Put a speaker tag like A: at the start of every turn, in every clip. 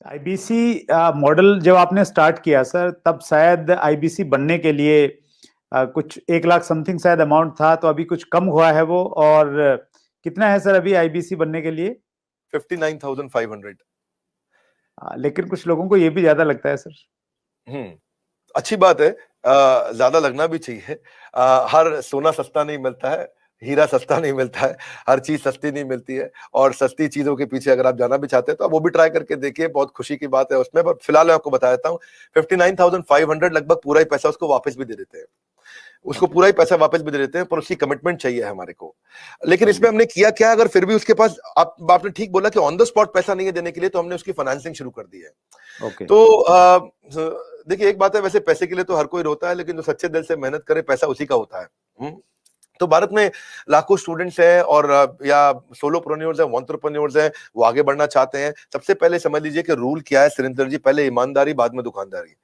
A: IBC model जब आपने start किया सर, तब शायद आईबीसी बनने के लिए कुछ 1 लाख समथिंग शायद अमाउंट था, तो अभी कुछ कम हुआ है वो। और कितना है सर अभी आईबीसी बनने के लिए?
B: 59,500।
A: लेकिन कुछ लोगों को ये भी ज्यादा लगता है सर।
B: अच्छी बात है, ज्यादा लगना भी चाहिए। हर सोना सस्ता नहीं मिलता है, हीरा सस्ता नहीं मिलता है, हर चीज सस्ती नहीं मिलती है। और सस्ती चीजों के पीछे अगर आप जाना भी चाहते हैं तो आप वो भी ट्राई करके देखिए, बहुत खुशी की बात है उसमें। पर फिलहाल मैं आपको बता देता हूँ, 59,500 लगभग पूरा ही पैसा उसको वापस भी दे देते हैं, उसको पूरा ही पैसा वापस भी दे देते हैं, पर उसकी कमिटमेंट चाहिए हमारे को। लेकिन इसमें हमने किया क्या, अगर फिर भी उसके पास, आपने ठीक बोला कि ऑन द स्पॉट पैसा नहीं है देने के लिए, तो हमने उसकी फाइनेंसिंग शुरू कर दी है। तो देखिए, एक बात है, वैसे पैसे के लिए तो हर कोई रोता है, लेकिन जो सच्चे दिल से मेहनत करे पैसा उसी का होता है। तो भारत में लाखों स्टूडेंट्स हैं और या सोलोप्रेन्योर्स हैं, एंटरप्रेन्योर्स हैं, वो आगे बढ़ना चाहते हैं। सबसे पहले समझ लीजिए कि रूल क्या है सुरेंद्र जी, पहले ईमानदारी, बाद में दुकानदारी।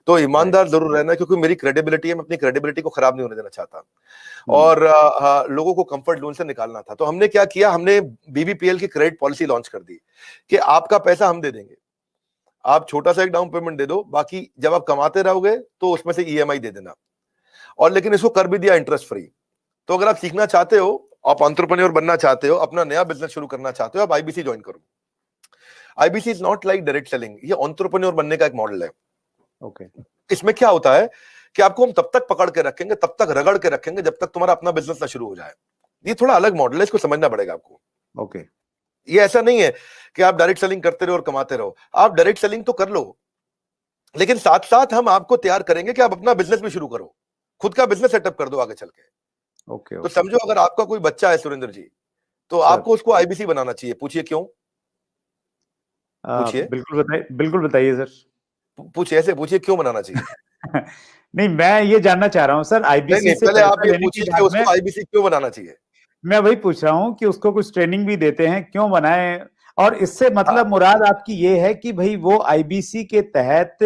B: तो ईमानदार जरूर रहना, क्योंकि मेरी क्रेडिबिलिटी है, मैं अपनी क्रेडिबिलिटी को खराब नहीं होने देना चाहता। और लोगों को कंफर्ट जोन से निकालना था। तो हमने क्या किया, हमने बीबीपीएल की क्रेडिट पॉलिसी लॉन्च कर दी कि आपका पैसा हम दे देंगे, आप छोटा सा एक डाउन पेमेंट दे दो, बाकी जब आप कमाते रहोगे तो उसमें से ईएमआई दे देना। और लेकिन इसको कर भी दिया इंटरेस्ट फ्री। तो अगर आप सीखना चाहते हो, आप एंटरप्रेन्योर बनना चाहते हो, अपना नया बिजनेस शुरू करना चाहते हो, आप आईबीसी ज्वाइन करो। IBC is not like direct selling, ये एंटरप्रेन्योर बनने का एक मॉडल है। इसमें क्या होता है कि आपको हम तब तक पकड़ के रखेंगे, तब तक रगड़ के रखेंगे, जब तक तुम्हारा अपना बिजनेस ना शुरू हो जाए। ये थोड़ा अलग मॉडल है, इसको समझना पड़ेगा आपको। ये ऐसा नहीं है कि आप डायरेक्ट सेलिंग करते रहो और कमाते रहो। आप डायरेक्ट सेलिंग तो कर लो, लेकिन साथ साथ हम आपको तैयार करेंगे कि आप अपना बिजनेस भी शुरू करो, खुद का बिजनेस सेटअप कर दो आगे चल के। तो समझो, अगर आपका कोई बच्चा है सुरेंद्र जी, तो आपको उसको आईबीसी बनाना चाहिए। पूछिए क्यों? पूछिए,
A: बिल्कुल बताइए सर।
B: पूछिए, ऐसे पूछिए क्यों बनाना चाहिए।
A: नहीं, मैं ये जानना चाह रहा हूँ सर, आईबीसी से
B: पहले आप
A: पैसा
B: ये
A: लेने के
B: पूछिए कि
A: बाद
B: उसको आईबीसी क्यों बनाना चाहिए।
A: मैं वही पूछ रहा हूँ कि उसको कुछ ट्रेनिंग भी देते हैं, क्यों बनाए? और इससे मतलब मुराद आपकी ये है कि भाई वो आईबीसी के तहत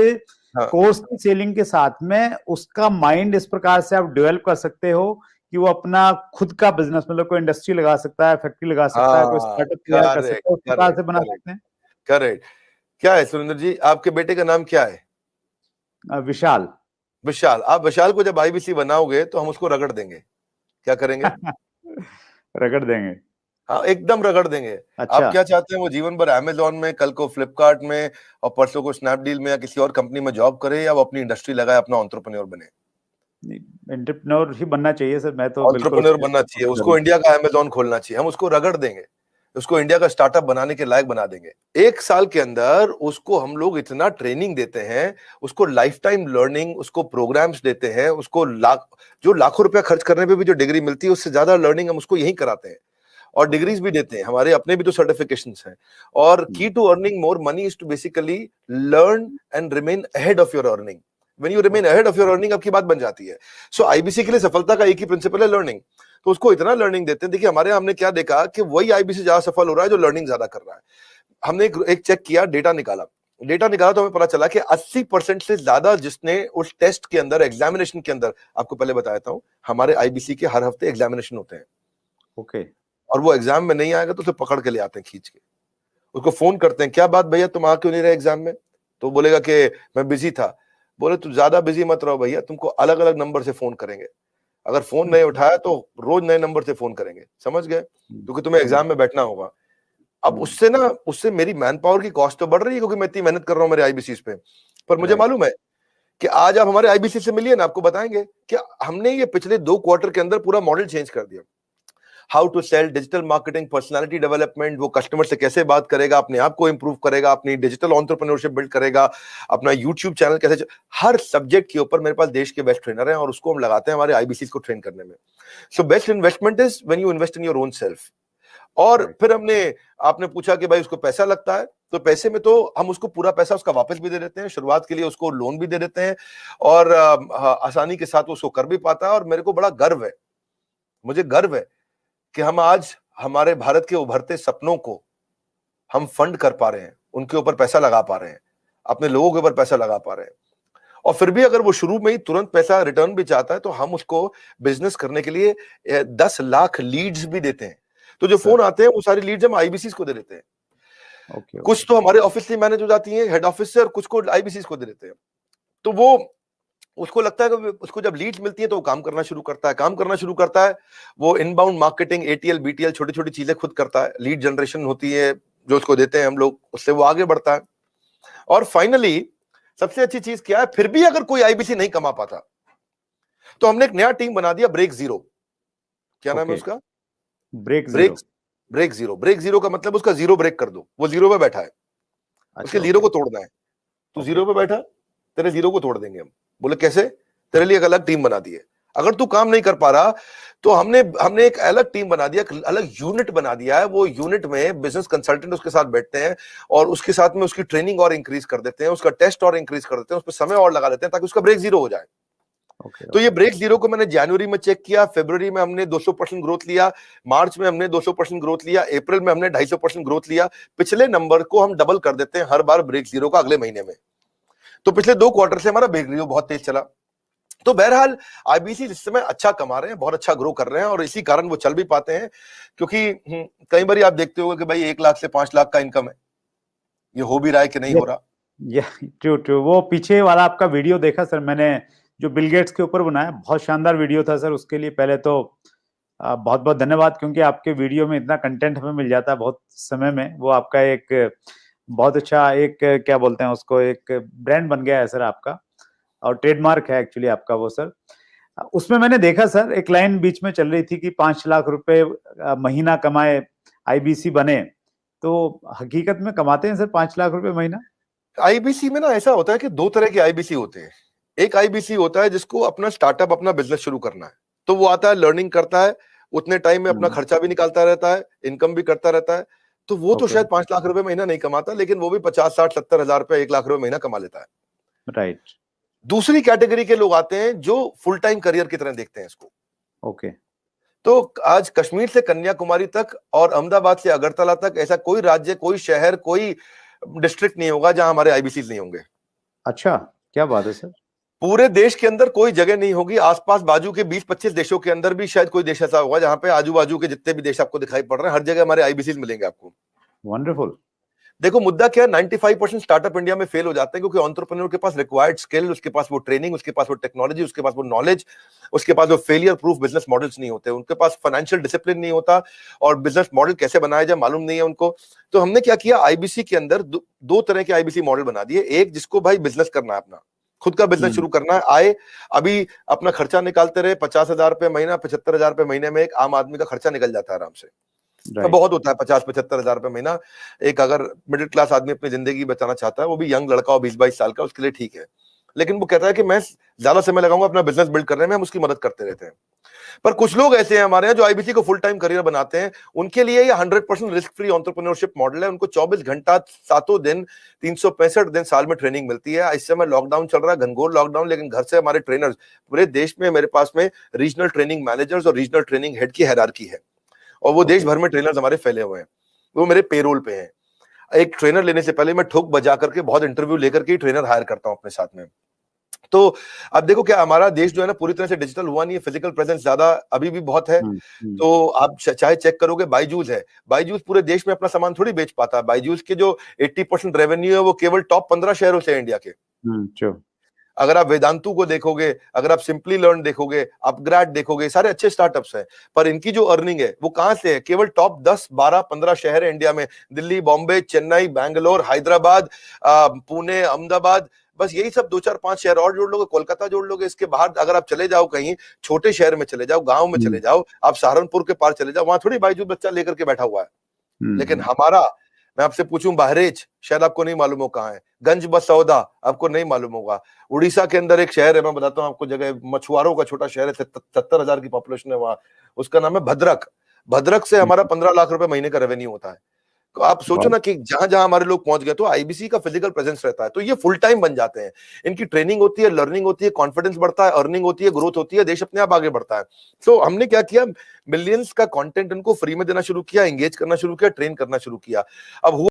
A: कोर्स सेलिंग के साथ में उसका माइंड इस प्रकार से आप डेवलप कर सकते हो कि वो अपना खुद का बिजनेस, मतलब कोई इंडस्ट्री लगा सकता है, फैक्ट्री लगा सकता है, कोई स्टार्टअप तैयार कर सकता है, उस प्रकार से बना सकते हैं।
B: करेक्ट। क्या है सुरेंद्र जी, आपके बेटे का नाम क्या है?
A: विशाल।
B: विशाल। आप विशाल को जब आईबीसी बनाओगे तो हम उसको रगड़ देंगे। क्या करेंगे?
A: रगड़ देंगे।
B: हाँ, एकदम रगड़ देंगे।
A: अच्छा।
B: आप क्या चाहते हैं, वो जीवन भर अमेजोन में, कल को फ्लिपकार्ट में, और परसों को स्नैपडील में या किसी और कंपनी में जॉब करे, या वो अपनी इंडस्ट्री लगाए, अपना एंटरप्रेन्योर बने?
A: एंटरप्रेन्योर ही बनना चाहिए सर, मैं तो बिल्कुल
B: एंटरप्रेन्योर बनना चाहिए। उसको इंडिया का अमेजोन खोलना चाहिए, हम उसको रगड़ देंगे, उसको इंडिया का स्टार्टअप बनाने के लायक बना देंगे। 1 साल के अंदर उसको हम लोग इतना ट्रेनिंग देते हैं, उसको लाइफ टाइम लर्निंग, उसको प्रोग्राम्स देते हैं, उसको जो लाखों रुपया खर्च करने पे भी जो डिग्री मिलती है, उससे ज्यादा लर्निंग हम उसको यही कराते हैं। और डिग्रीज भी देते हैं, हमारे अपने भी तो सर्टिफिकेशंस हैं। और key to earning more money is to basically learn and remain ahead of your earning. When you remain ahead of your earning, आपकी बात बन जाती है। सो आईबीसी के लिए सफलता का एक ही प्रिंसिपल है, लर्निंग। तो उसको इतना लर्निंग देते हैं। देखिए, हमारे हमने क्या देखा कि वही आईबीसी ज्यादा सफल हो रहा है जो लर्निंग ज्यादा कर रहा है। हमने एक चेक किया, डेटा निकाला तो हमें पता चला कि 80% से ज्यादा जिसने उस टेस्ट के अंदर, एग्जामिनेशन के अंदर, आपको पहले बताया हूं, हमारे आईबीसी के हर हफ्ते एग्जामिनेशन होते हैं। और वो एग्जाम में नहीं आएगा तो उसे पकड़ के ले आते हैं खींच के, उसको फोन करते हैं, क्या बात भैया तुम आ क्यों नहीं रहे एग्जाम में? तो बोलेगा कि मैं बिजी था। बोले तू ज्यादा बिजी मत रहो भैया, तुमको अलग अलग नंबर से फोन करेंगे, अगर फोन नहीं उठाया तो रोज नए नंबर से फोन करेंगे, समझ गए? क्योंकि तुम्हें एग्जाम में बैठना होगा। अब उससे मेरी मैन पावर की कॉस्ट तो बढ़ रही है, क्योंकि मैं इतनी मेहनत कर रहा हूँ मेरे आईबीसी पे। पर मुझे मालूम है कि आज आप हमारे आईबीसी से मिलिए ना, आपको बताएंगे कि हमने ये पिछले 2 क्वार्टर के अंदर पूरा मॉडल चेंज कर दिया। How to sell, digital marketing, personality development, वो कस्टमर से कैसे बात करेगा, अपने आप को इंप्रूव करेगा, अपनी डिजिटल एंटरप्रेन्योरशिप बिल्ड करेगा, अपना यूट्यूब चैनल कैसे, हर सब्जेक्ट के ऊपर मेरे पास देश के बेस्ट ट्रेनर हैं, और उसको हम लगाते हैं हमारे आईबीसी को ट्रेन करने में। So best investment is when you invest in your own self. और फिर आपने पूछा कि भाई उसको पैसा लगता है, तो पैसे में तो हम उसको पूरा पैसा उसका वापस भी दे देते हैं, शुरुआत के लिए उसको लोन भी दे देते हैं, और आसानी के साथ उसको कर भी पाता है। और मेरे को बड़ा गर्व है, मुझे गर्व है कि हम आज हमारे भारत के उभरते सपनों को हम फंड कर पा रहे हैं, उनके ऊपर पैसा लगा पा रहे हैं, अपने लोगों के ऊपर पैसा लगा पा रहे हैं। और फिर भी अगर वो शुरू में ही तुरंत पैसा रिटर्न भी चाहता है, तो हम उसको बिजनेस करने के लिए 10 लाख लीड्स भी देते हैं। तो जो फोन आते हैं वो सारी लीड्स हम आईबीसी को दे देते हैं। कुछ तो हमारे ऑफिस मैनेज हो जाती हैं हेड ऑफिस से, और कुछ को आईबीसी को दे देते हैं। तो वो उसको लगता है कि उसको जब लीड्स मिलती है तो वो काम करना शुरू करता है। वो इनबाउंड मार्केटिंग, एटीएल बीटीएल छोटी छोटी चीजें खुद करता है, लीड जनरेशन होती है जो उसको देते हैं हम लोग, उससे वो आगे बढ़ता है। और फाइनली सबसे अच्छी चीज क्या है, फिर भी अगर कोई आईबीसी नहीं कमा पाता तो हमने एक नया टीम बना दिया, ब्रेक जीरो। क्या नाम है उसका? ब्रेक जीरो का मतलब उसका जीरो ब्रेक कर दो, वो जीरो पे बैठा है, उसके जीरो को तोड़ना है। तू जीरो पे बैठा, तेरे जीरो को तोड़ देंगे हम। बोले कैसे? तेरे लिए एक अलग टीम बना दी है। अगर तू काम नहीं कर पा रहा तो हमने एक अलग टीम बना दिया, अलग यूनिट बना दिया है। वो यूनिट में बिजनेस कंसल्टेंट उसके साथ बैठते हैं और उसके साथ में उसकी ट्रेनिंग और इंक्रीज कर देते हैं, उसका टेस्ट और इंक्रीज कर देते हैं, उस पर समय और लगा देते हैं ताकि उसका ब्रेक जीरो हो जाए। तो ये ब्रेक जीरो को मैंने जनवरी में चेक किया, फरवरी में हमने 200% ग्रोथ लिया, मार्च में हमने 200% ग्रोथ लिया, अप्रैल में हमने 250% ग्रोथ लिया। पिछले नंबर को हम डबल कर देते हैं हर बार ब्रेक जीरो का अगले महीने में। तो पिछले 2 क्वार्टर से हमारा ब्रेक जीरो बहुत तेज चला। तो बहरहाल आईबीसी इस समय अच्छा कमा रहे हैं, बहुत अच्छा ग्रो कर रहे हैं, और इसी कारण वो चल भी पाते हैं। क्योंकि कई बार आप देखते हो कि भाई 1 लाख से 5 लाख का इनकम है, ये हो भी रहा है कि नहीं हो रहा।
A: ट्रू। वो पीछे वाला आपका वीडियो देखा सर मैंने, जो बिल गेट्स के ऊपर बनाया, बहुत शानदार वीडियो था सर। उसके लिए पहले तो बहुत बहुत धन्यवाद, क्योंकि आपके वीडियो में इतना कंटेंट हमें मिल जाता है बहुत समय में। वो आपका एक बहुत अच्छा एक क्या बोलते हैं उसको, एक ब्रांड बन गया है सर आपका, और ट्रेडमार्क है एक्चुअली आपका वो सर। उसमें मैंने देखा सर, एक लाइन बीच में चल रही थी कि 5 लाख रुपए महीना कमाए आईबीसी बने, तो हकीकत में कमाते हैं सर 5 लाख रुपए महीना?
B: आईबीसी में ना ऐसा होता है कि 2 तरह के आईबीसी होते हैं। एक आईबीसी होता है जिसको अपना स्टार्टअप, अपना बिजनेस शुरू करना है, तो वो आता है, लर्निंग करता है, उतने टाइम में अपना खर्चा भी निकालता रहता है, इनकम भी करता रहता है। तो वो तो शायद 5 लाख रुपए महीना नहीं कमाता, लेकिन वो भी 50, 60, 70 हजार रुपए, 1 लाख रुपए महीना कमा लेता है।
A: राइट।
B: दूसरी कैटेगरी के लोग आते हैं जो फुल टाइम करियर की तरह देखते हैं इसको।
A: ओके।
B: तो आज कश्मीर से कन्याकुमारी तक और अहमदाबाद से अगरतला तक ऐसा कोई राज्य, कोई शहर, कोई डिस्ट्रिक्ट नहीं होगा जहां हमारे आईबीसी नहीं होंगे।
A: अच्छा, क्या बात है सर।
B: पूरे देश के अंदर कोई जगह नहीं होगी, आसपास बाजू के 20-25 देशों के अंदर भी शायद कोई देश ऐसा होगा जहां पे आजू बाजू के जितने भी देश आपको दिखाई पड़ रहे हैं, हर जगह हमारे आईबीसी मिलेंगे आपको।
A: वंडरफुल।
B: देखो मुद्दा क्या है, 95% स्टार्टअप इंडिया में फेल हो जाते हैं क्योंकि एंटरप्रेन्योर के पास रिक्वायर्ड स्किल, उसके पास वो ट्रेनिंग, उसके पास वो टेक्नोलॉजी, उसके पास वो नॉलेज, उसके पास वो फेलियर प्रूफ बिजनेस मॉडल्स नहीं होते, उनके पास फाइनेंशियल डिसिप्लिन नहीं होता, और बिजनेस मॉडल कैसे बनाया जाए मालूम नहीं है उनको। तो हमने क्या किया, आईबीसी के अंदर 2 तरह के आईबीसी मॉडल बना दिए। एक जिसको भाई बिजनेस करना है, अपना खुद का बिजनेस शुरू करना है, आए अभी अपना खर्चा निकालते रहे, 50,000 रुपए महीना, 75,000 रुपए महीने में एक आम आदमी का खर्चा निकल जाता है आराम से। बहुत होता है 50-75 हजार रुपए महीना। एक अगर मिडिल क्लास आदमी अपनी जिंदगी बचाना चाहता है, वो भी यंग लड़का हो 20-22 साल का, उसके लिए ठीक है। लेकिन वो कहता है कि मैं ज्यादा समय लगाऊंगा अपना बिजनेस बिल्ड करने में, हम उसकी मदद करते रहते हैं। पर कुछ लोग ऐसे हैं हमारे यहाँ जो आईबीसी को फुल टाइम करियर बनाते हैं, उनके लिए ये 100% रिस्क फ्री एंटरप्रेन्योरशिप मॉडल है। उनको 24 घंटा 7 दिन 365 दिन साल में ट्रेनिंग मिलती है। इस समय लॉकडाउन चल रहा है, घनघोर लॉकडाउन, लेकिन घर से हमारे ट्रेनर्स पूरे देश में, मेरे पास में रीजनल ट्रेनिंग मैनेजर्स और रीजनल ट्रेनिंग हेड की हायरार्की है, और वो देश भर में ट्रेनर्स हमारे फैले हुए हैं, वो मेरे पेरोल पे हैं। एक ट्रेनर लेने से पहले मैं ठोक बजा करके बहुत इंटरव्यू लेकर के ट्रेनर हायर करता हूं अपने साथ में। तो अब देखो क्या हमारा देश जो है ना पूरी तरह से डिजिटल हुआ नहीं है, फिजिकल प्रेजेंस ज्यादा अभी भी बहुत है। तो आप चाहे चेक करोगे, बायजूस है, बायजूस पूरे देश में अपना सामान थोड़ी बेच पाता है। बायजूस के जो 80% रेवेन्यू है वो केवल टॉप 15 शहरों से है इंडिया के। अगर आप वेदांतु को देखोगे, अगर आप सिंपली लर्न देखोगे, अपग्रेड देखोगे, सारे अच्छे स्टार्टअप्स हैं, पर इनकी जो अर्निंग है वो कहां से है? केवल टॉप 10, 12, 15 शहर है इंडिया में, दिल्ली, बॉम्बे, चेन्नई, बैंगलोर, हैदराबाद, पुणे, अहमदाबाद, बस यही सब 2, 4, 5 शहर और जोड़ लोगे, कोलकाता जोड़ लोगे। इसके बाहर अगर आप चले जाओ, कहीं छोटे शहर में चले जाओ, गांव में चले जाओ, आप सहारनपुर के पार चले जाओ, वहां थोड़ी बायजूस बच्चा लेकर के बैठा हुआ है। लेकिन हमारा, मैं आपसे पूछूं, बहरेच शायद आपको नहीं मालूम हो कहां है, गंज बसौदा आपको नहीं मालूम होगा, उड़ीसा के अंदर एक शहर है, मैं बताता हूं आपको जगह, मछुआरों का छोटा शहर है, 70,000 की पॉपुलेशन है वहां, उसका नाम है भद्रक। भद्रक से हमारा 15 लाख रुपए महीने का रेवेन्यू होता है। तो आप सोचो ना कि जहां जहां हमारे लोग पहुंच गए, तो आईबीसी का फिजिकल प्रेजेंस रहता है, तो ये फुल टाइम बन जाते हैं। इनकी ट्रेनिंग होती है, लर्निंग होती है, कॉन्फिडेंस बढ़ता है, अर्निंग होती है, ग्रोथ होती है, देश अपने आप आगे बढ़ता है। तो हमने क्या किया, मिलियंस का कंटेंट इनको फ्री में देना शुरू किया, एंगेज करना शुरू किया, ट्रेन करना शुरू किया। अब